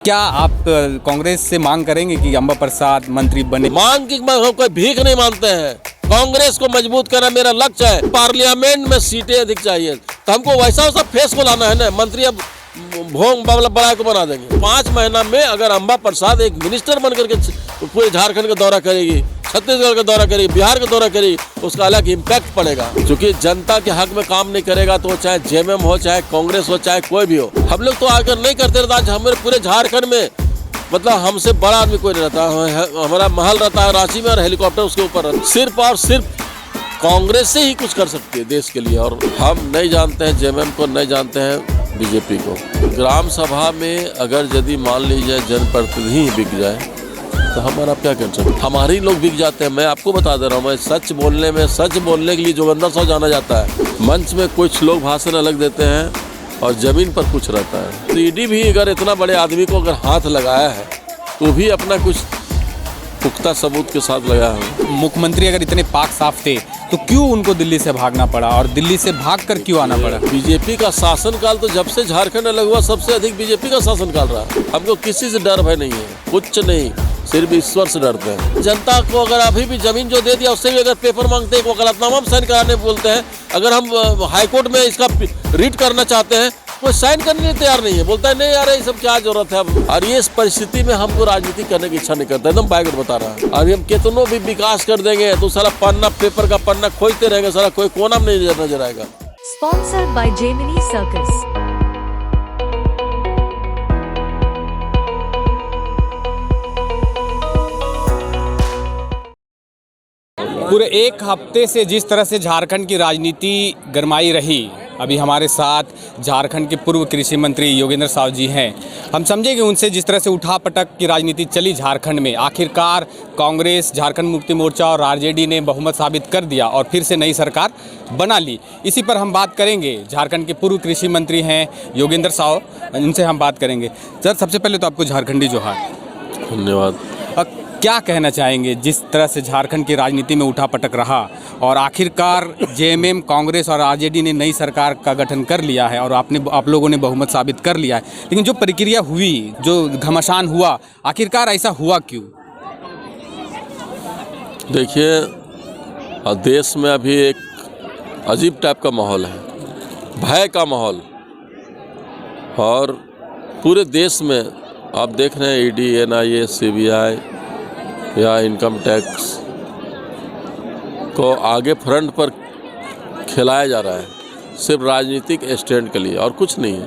क्या आप कांग्रेस से मांग करेंगे कि अंबा प्रसाद मंत्री बने? मांग की हम कोई भीख नहीं मांगते हैं। कांग्रेस को मजबूत करना मेरा लक्ष्य है। पार्लियामेंट में सीटें अधिक चाहिए तो हमको वैसा फेस को लाना है ना। मंत्री अब भोंग बड़ा को बना देंगे। 5 महीना में अगर अंबा प्रसाद एक मिनिस्टर बन करके पूरे झारखंड का दौरा करेगी, छत्तीसगढ़ का दौरा करेगी, बिहार का दौरा करेगी, उसका अलग इम्पैक्ट पड़ेगा। क्योंकि जनता के हक में काम नहीं करेगा तो चाहे जेएमएम हो, चाहे कांग्रेस हो, चाहे कोई भी हो। हम लोग तो आकर नहीं करते रहता। आज हमारे पूरे झारखंड में मतलब हमसे बड़ा आदमी कोई नहीं रहता। हमारा महल रहता है रांची में और हेलीकॉप्टर उसके ऊपर रहता है। सिर्फ और सिर्फ कांग्रेस से ही कुछ कर सकती है देश के लिए। और हम नहीं जानते हैं जेएमएम को, नहीं जानते हैं बीजेपी को। ग्राम सभा में अगर यदि मान लीजिए जनप्रतिनिधि ही बिक जाए तो हमारा क्या कर सकते? हमारे ही लोग बिक जाते हैं। मैं आपको बता दे रहा हूँ, मैं सच बोलने के लिए जोगिंदर साहब जाना जाता है। मंच में कुछ लोग भाषण अलग देते हैं और जमीन पर कुछ रहता है। तो ईडी भी अगर इतना बड़े आदमी को अगर हाथ लगाया है तो भी अपना कुछ पुख्ता सबूत के साथ लगाया है। मुख्यमंत्री अगर इतने पाक साफ थे तो क्यों उनको दिल्ली से भागना पड़ा और दिल्ली से भागकर क्यों आना पड़ा? बीजेपी का शासनकाल तो जब से झारखंड अलग हुआ सबसे अधिक बीजेपी का शासनकाल रहा। हमको किसी से डर भय नहीं है, कुछ नहीं, सिर्फ ईश्वर से डरते हैं। जनता को अगर अभी भी जमीन जो दे दिया उससे भी अगर पेपर मांगते हैं, वकालतनामा साइन कराने बोलते हैं। अगर हम हाईकोर्ट में इसका रीट करना चाहते हैं, कोई साइन करने के लिए तैयार नहीं है। बोलता है नहीं यार ये सब क्या जरूरत है अब। और ये इस परिस्थिति में हमको राजनीति करने की इच्छा नहीं करता, एकदम बैगट बता रहा है। और हम कितनों भी विकास कर देंगे तो सारा पन्ना पेपर का पन्ना खोजते रहेंगे, सारा कोई कोना में नहीं नजर आएगा। Sponsored by Gemini Circus। पूरे एक हफ्ते से जिस तरह से झारखंड की राजनीति गरमाई रही, अभी हमारे साथ झारखंड के पूर्व कृषि मंत्री योगेंद्र साहु जी हैं। हम समझे कि उनसे जिस तरह से उठापटक की राजनीति चली झारखंड में, आखिरकार कांग्रेस, झारखंड मुक्ति मोर्चा और आरजेडी ने बहुमत साबित कर दिया और फिर से नई सरकार बना ली। इसी पर हम बात करेंगे। झारखंड के पूर्व कृषि मंत्री हैं योगेंद्र साहु, उनसे हम बात करेंगे। सर, सबसे पहले तो आपको झारखंडी जोहार। धन्यवाद। क्या कहना चाहेंगे जिस तरह से झारखंड की राजनीति में उठापटक रहा और आखिरकार जेएमएम, कांग्रेस और आरजेडी ने नई सरकार का गठन कर लिया है और आप लोगों ने बहुमत साबित कर लिया है, लेकिन जो प्रक्रिया हुई, जो घमासान हुआ, आखिरकार ऐसा हुआ क्यों? देखिए, देश में अभी एक अजीब टाइप का माहौल है, भय का माहौल। और पूरे देश में आप देख रहे हैं ईडी, एनआईए, सीबीआई या इनकम टैक्स को आगे फ्रंट पर खिलाया जा रहा है सिर्फ राजनीतिक स्टैंड के लिए और कुछ नहीं है।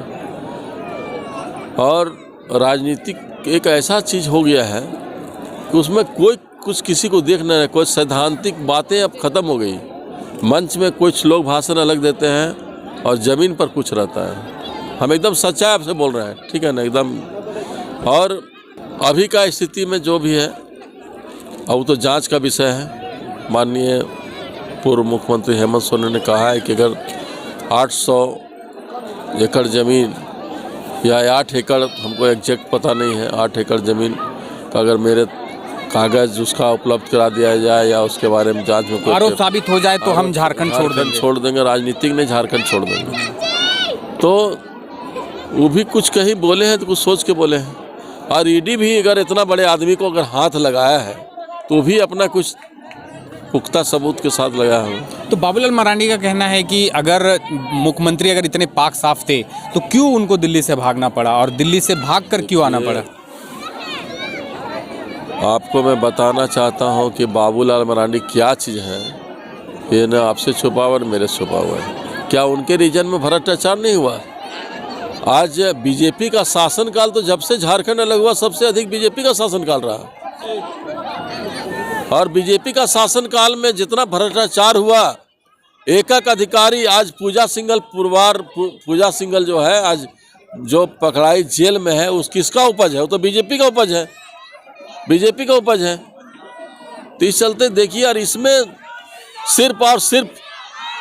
और राजनीतिक एक ऐसा चीज़ हो गया है कि उसमें कोई कुछ किसी को देखना है, कोई सैद्धांतिक बातें अब ख़त्म हो गई। मंच में कुछ लोग भाषण अलग देते हैं और ज़मीन पर कुछ रहता है। हम एकदम सच्चाई आपसे बोल रहे हैं, ठीक है ना, एकदम। और अभी का स्थिति में जो भी है अब तो जांच का विषय है। माननीय पूर्व मुख्यमंत्री हेमंत सोरेन ने कहा है कि अगर 800 एकड़ ज़मीन या 8 एकड़, हमको एग्जैक्ट पता नहीं है, 8 एकड़ ज़मीन का अगर मेरे कागज़ उसका उपलब्ध करा दिया जाए या उसके बारे में जांच में कोई आरोप साबित हो जाए तो हम झारखंड छोड़ देंगे। राजनीतिक नहीं, झारखंड छोड़ देंगे। तो वो भी कुछ कहीं बोले हैं तो कुछ सोच के बोले हैं। और ईडी भी अगर इतना बड़े आदमी को अगर हाथ लगाया है तो भी अपना कुछ पुख्ता सबूत के साथ लगाया है। तो बाबूलाल मरांडी का कहना है कि अगर मुख्यमंत्री अगर इतने पाक साफ थे तो क्यों उनको दिल्ली से भागना पड़ा और दिल्ली से भागकर क्यों आना पड़ा? आपको मैं बताना चाहता हूं कि बाबूलाल मरांडी क्या चीज़ है, ये न आपसे छुपा हुआ न मेरे छुपा हुआ है। क्या उनके रीजन में भ्रष्टाचार नहीं हुआ? आज बीजेपी का शासनकाल तो जब से झारखंड अलग हुआ सबसे अधिक बीजेपी का शासनकाल रहा। और बीजेपी का शासनकाल में जितना भ्रष्टाचार हुआ, एक अधिकारी, आज पूजा सिंघल जो है आज जो पकड़ाई जेल में है, उस किसका उपज है? वो तो बीजेपी का उपज है, बीजेपी का उपज है। तो इस चलते देखिए, और इसमें सिर्फ और सिर्फ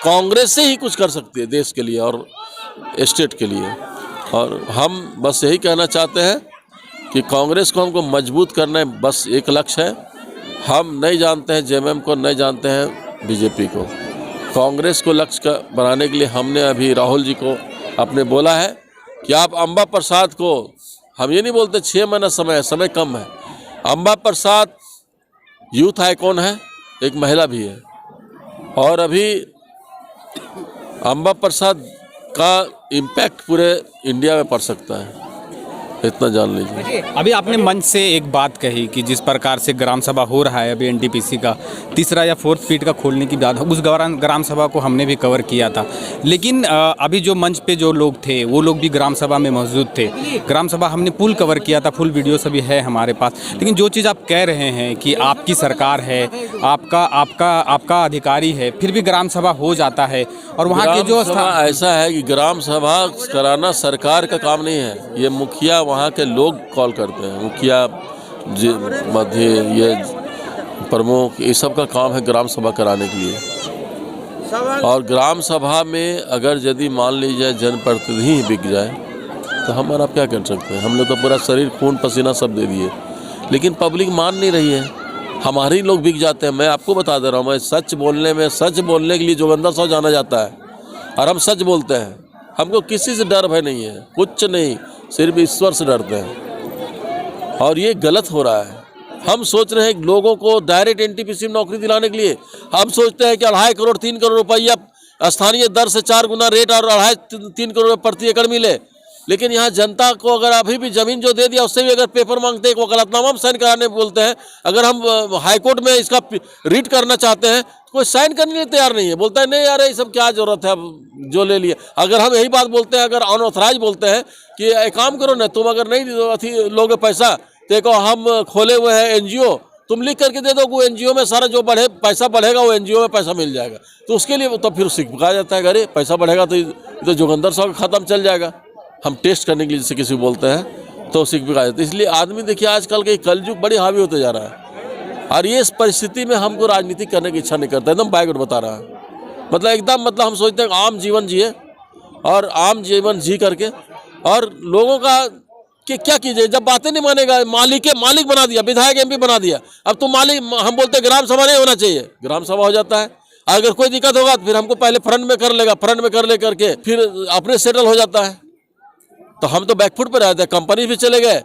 कांग्रेस से ही कुछ कर सकती है देश के लिए और स्टेट के लिए। और हम बस यही कहना चाहते हैं कि कांग्रेस को हमको मजबूत करना है, बस एक लक्ष्य है। हम नहीं जानते हैं जेएमएम को, नहीं जानते हैं बीजेपी को। कांग्रेस को लक्ष्य बनाने के लिए हमने अभी राहुल जी को अपने बोला है कि आप अंबा प्रसाद को हम ये नहीं बोलते 6 महीना समय है, समय कम है। अम्बा प्रसाद यूथ आइकॉन है, एक महिला भी है, और अभी अम्बा प्रसाद का इम्पैक्ट पूरे इंडिया में पड़ सकता है, इतना जान लीजिए। अभी आपने मंच से एक बात कही कि जिस प्रकार से ग्राम सभा हो रहा है अभी एनटीपीसी का 3रा या 4th फीट का खोलने की बात, उस ग्राम सभा को हमने भी कवर किया था। लेकिन अभी जो मंच पे जो लोग थे वो लोग भी ग्राम सभा में मौजूद थे। ग्राम सभा हमने फुल कवर किया था, फुल वीडियो सभी है हमारे पास। लेकिन जो चीज़ आप कह रहे हैं कि आपकी सरकार है, आपका अधिकारी है, फिर भी ग्राम सभा हो जाता है और वहाँ के जो ऐसा है कि ग्राम सभा कराना सरकार का काम नहीं है, ये मुखिया वहाँ के लोग कॉल करते हैं। मुखिया मध्य ये प्रमुख ये सब का काम है ग्राम सभा कराने के लिए। और ग्राम सभा में अगर यदि मान लीजिए जनप्रतिनिधि ही बिक जाए तो हम और आप क्या कर सकते हैं। हम लोग तो पूरा शरीर खून पसीना सब दे दिए, लेकिन पब्लिक मान नहीं रही है, हमारे ही लोग बिक जाते हैं। मैं आपको बता दे रहा हूँ, मैं सच बोलने के लिए जोगिंदर साहब जाना जाता है और हम सच बोलते हैं। हमको किसी से डर भय नहीं है, कुछ नहीं, सिर्फ ईश्वर से डरते हैं। और ये गलत हो रहा है। हम सोच रहे हैं लोगों को डायरेक्ट एनटीपीसी में नौकरी दिलाने के लिए हम सोचते हैं कि 2.5 करोड़ 3 करोड़ रुपया स्थानीय दर से 4 गुना रेट और 2.5-3 करोड़ प्रति एकड़ मिले। लेकिन यहाँ जनता को अगर अभी भी जमीन जो दे दिया उससे भी अगर पेपर मांगते हैं, वकालतनामा हम साइन कराने बोलते हैं, अगर हम हाईकोर्ट में इसका रीट करना चाहते हैं तो कोई साइन करने के लिए तैयार नहीं है, बोलता है नहीं यार ये सब क्या जरूरत है, अब जो ले लिए। अगर हम यही बात बोलते हैं, अगर अनऑथराइज बोलते हैं कि एक काम करो ना, तुम अगर नहीं अथी लोगे पैसा देखो हम खोले हुए हैं एनजीओ, तुम लिख करके दे दो, वो एनजीओ में सारा जो पैसा बढ़ेगा वो एनजीओ में पैसा मिल जाएगा। तो उसके लिए तो फिर सिखा जाता है, अरे पैसा बढ़ेगा तो जोगिंदर साहब का खत्म चल जाएगा। हम टेस्ट करने के लिए जैसे किसी को बोलते हैं तो सिखा जाता है। इसलिए आदमी देखिए आजकल के कलयुग बड़ी हावी होते जा रहा है, और ये इस परिस्थिति में हमको राजनीति करने की इच्छा नहीं करता। एकदम बैकवर्ड बता रहा है, मतलब एकदम हम सोचते हैं आम जीवन जिए, और आम जीवन जी करके और लोगों का कि क्या कीजिए। जब बातें नहीं मानेगा, मालिक बना दिया, विधायक एमपी बना दिया, अब तुम मालिक, हम बोलते हैं ग्राम सभा नहीं होना चाहिए, ग्राम सभा हो जाता है। अगर कोई दिक्कत होगा तो फिर हमको पहले फ्रंट में कर लेगा, फ्रंट में कर ले करके फिर अपने सेटल हो जाता है। तो हम तो बैकफुट पर रहते हैं, कंपनी भी चले गए,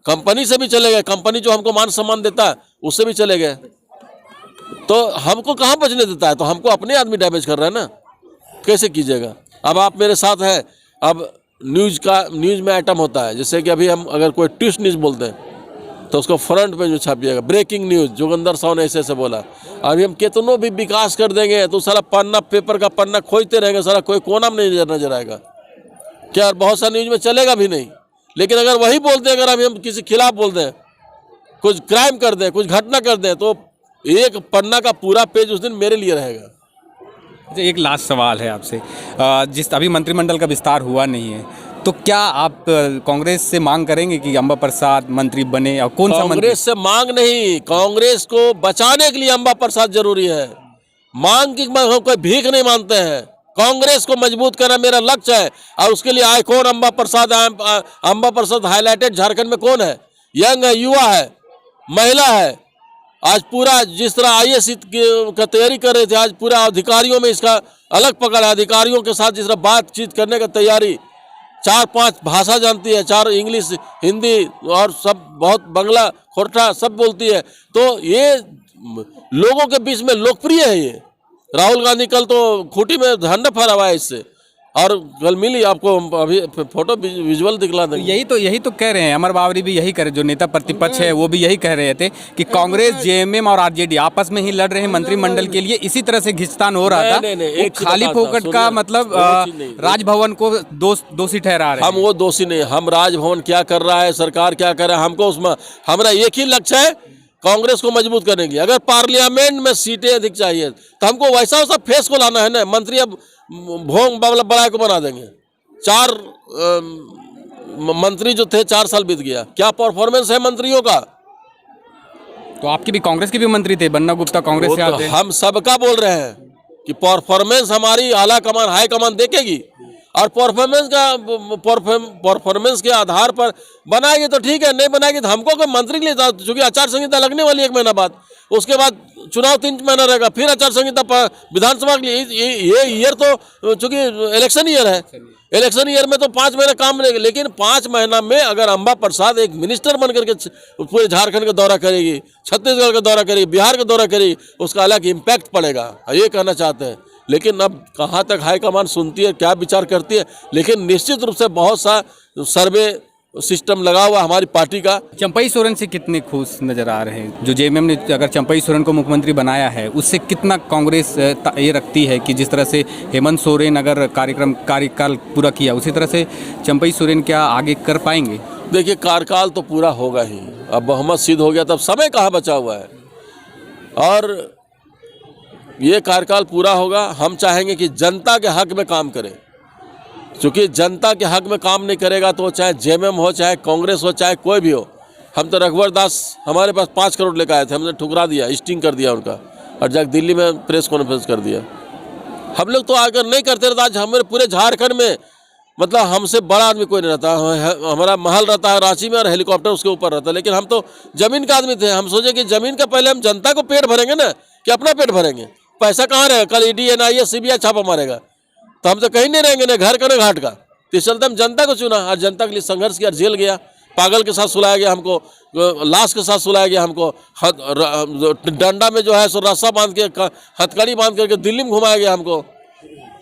कंपनी से भी चले गए, कंपनी जो हमको मान सम्मान देता है उससे भी चले गए, तो हमको कहाँ बचने देता है। तो हमको अपने आदमी डैमेज कर रहे हैं ना, कैसे कीजिएगा। अब आप मेरे साथ हैं, अब न्यूज़ में आइटम होता है, जैसे कि अभी हम अगर कोई ट्विस्ट न्यूज़ बोलते हैं तो उसको फ्रंट पे जो छापिएगा, ब्रेकिंग न्यूज़ जोगिंदर साहब ने ऐसे बोला। अभी हम कितनों भी विकास कर देंगे तो सारा पन्ना, पेपर का पन्ना खोजते रहेंगे, सारा कोई कोना में नहीं नजर आएगा, क्या बहुत सा न्यूज़ में चलेगा भी नहीं। लेकिन अगर वही बोलते हैं, अगर हम किसी खिलाफ बोलते हैं, कुछ क्राइम कर दें, कुछ घटना कर दें, तो एक पन्ना का पूरा पेज उस दिन मेरे लिए रहेगा। एक लास्ट सवाल है आपसे, जिस अभी मंत्रिमंडल का विस्तार हुआ नहीं है, तो क्या आप कांग्रेस से मांग करेंगे कि अम्बा प्रसाद मंत्री बने, और कौन सा मंत्री? कांग्रेस से मांग नहीं, कांग्रेस को बचाने के लिए अम्बा प्रसाद जरूरी है। मांग की कोई भीख नहीं मानते हैं। कांग्रेस को मजबूत करना मेरा लक्ष्य है, और उसके लिए आइकॉन अम्बा प्रसाद हाईलाइटेड झारखंड में कौन है? यंग है, युवा है, महिला है। आज पूरा जिस तरह IAS का तैयारी कर रहे थे, आज पूरा अधिकारियों में इसका अलग पकड़ है। अधिकारियों के साथ जिस तरह बातचीत करने का तैयारी, 4-5 भाषा जानती है, 4 इंग्लिश, हिंदी और सब बहुत बंगला खोरठा सब बोलती है। तो ये लोगों के बीच में लोकप्रिय है। ये राहुल गांधी कल तो खूंटी में झंडा फहरा हुआ है इससे, और कल मिली आपको अभी फोटो विजुअल दिखला देंगे। यही तो कह रहे हैं, अमर बावरी भी यही करे, जो नेता प्रतिपक्ष है वो भी यही कह रहे थे कि कांग्रेस, JMM और RJD आपस में ही लड़ रहे हैं मंत्रिमंडल के लिए। इसी तरह से घिंचतान हो रहा था। नहीं, खाली फोकट का मतलब राजभवन को दोषी ठहरा रहे हैं। हम वो दोषी नहीं, हम राजभवन क्या कर रहा है, सरकार क्या कर रहा है, हमको उसमें हमारा एक ही लक्ष्य है, कांग्रेस को मजबूत करने के लिए। अगर पार्लियामेंट में सीटें अधिक चाहिए तो हमको वैसा फेस को लाना है ना। मंत्री अब भोंग बड़ा को बना देंगे। 4 मंत्री जो थे 4 साल बीत गया, क्या परफॉर्मेंस है मंत्रियों का। तो आपके भी कांग्रेस के भी मंत्री थे, बन्ना गुप्ता कांग्रेस से आते हैं। हम सबका बोल रहे हैं कि परफॉर्मेंस हमारी आला कमान हाई कमान देखेगी, और परफॉर्मेंस के आधार पर बनाएगी तो ठीक है, नहीं बनाएगी तो हमको कोई मंत्री के लिए, चूंकि आचार संहिता लगने वाली 1 महीना बाद, उसके बाद चुनाव 3 महीना रहेगा, फिर आचार संहिता विधानसभा के लिए। ये ईयर तो चूंकि इलेक्शन ईयर है, इलेक्शन ईयर में तो 5 महीना काम रहेगा, लेकिन 5 महीना में अगर अम्बा प्रसाद एक मिनिस्टर बन करके पूरे झारखंड का दौरा करेगी, छत्तीसगढ़ का दौरा करेगी, बिहार का दौरा करेगी, उसका अलग इम्पैक्ट पड़ेगा, ये कहना चाहते हैं। लेकिन अब कहाँ तक हाईकमान सुनती है, क्या विचार करती है, लेकिन निश्चित रूप से बहुत सा सर्वे सिस्टम लगा हुआ हमारी पार्टी का। चंपई सोरेन से कितने खुश नजर आ रहे हैं? जो जेएमएम ने अगर चंपई सोरेन को मुख्यमंत्री बनाया है, उससे कितना कांग्रेस ये रखती है कि जिस तरह से हेमंत सोरेन अगर कार्यकाल पूरा किया, उसी तरह से चंपई सोरेन क्या आगे कर पाएंगे? देखिए, कार्यकाल तो पूरा होगा ही, अब बहुमत सिद्ध हो गया, तब समय कहाँ बचा हुआ है, और ये कार्यकाल पूरा होगा। हम चाहेंगे कि जनता के हक में काम करें, क्योंकि जनता के हक में काम नहीं करेगा तो चाहे जेएमएम हो, चाहे कांग्रेस हो, चाहे कोई भी हो। हम तो रघुवर दास हमारे पास 5 करोड़ लेकर आए थे, हमने ठुकरा दिया, स्टिंग कर दिया उनका, और जाकर दिल्ली में प्रेस कॉन्फ्रेंस कर दिया। हम लोग तो अगर नहीं करते रहते, आज हमारे पूरे झारखंड में मतलब हमसे बड़ा आदमी कोई नहीं रहता। हमारा महल रहता है रांची में और हेलीकॉप्टर उसके ऊपर रहता है, लेकिन हम तो जमीन का आदमी थे। हम सोचे कि जमीन का पहले हम जनता को पेट भरेंगे ना, कि अपना पेट भरेंगे, पैसा कहाँ रहेगा? कल ईडी एनआईए सीबीआई छापा मारेगा तो हम तो कहीं नहीं रहेंगे, ना घर का ना घाट का। तो इस चलते हम जनता को चुना और जनता के लिए संघर्ष किया, जेल गया, पागल के साथ सुलाया गया हमको, लाश के साथ सुलाया गया हमको, डंडा में जो है सो रस्सा बांध के, हथकड़ी बांध करके दिल्ली में घुमाया गया हमको।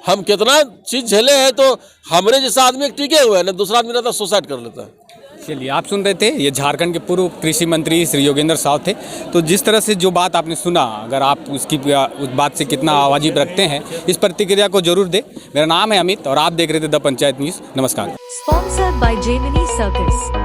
हम कितना चीज़ झेले हैं, तो हमारे जैसा आदमी टिके हुए हैं ना, दूसरा आदमी रहता सुसाइड कर लेता है। चलिए, आप सुन रहे थे, ये झारखंड के पूर्व कृषि मंत्री श्री योगेंद्र साव थे। तो जिस तरह से जो बात आपने सुना, अगर आप उस बात से कितना आवाज़ी रखते हैं, इस प्रतिक्रिया को जरूर दें। मेरा नाम है अमित और आप देख रहे थे द पंचायत न्यूज़। नमस्कार। Sponsored by Gemini Circus.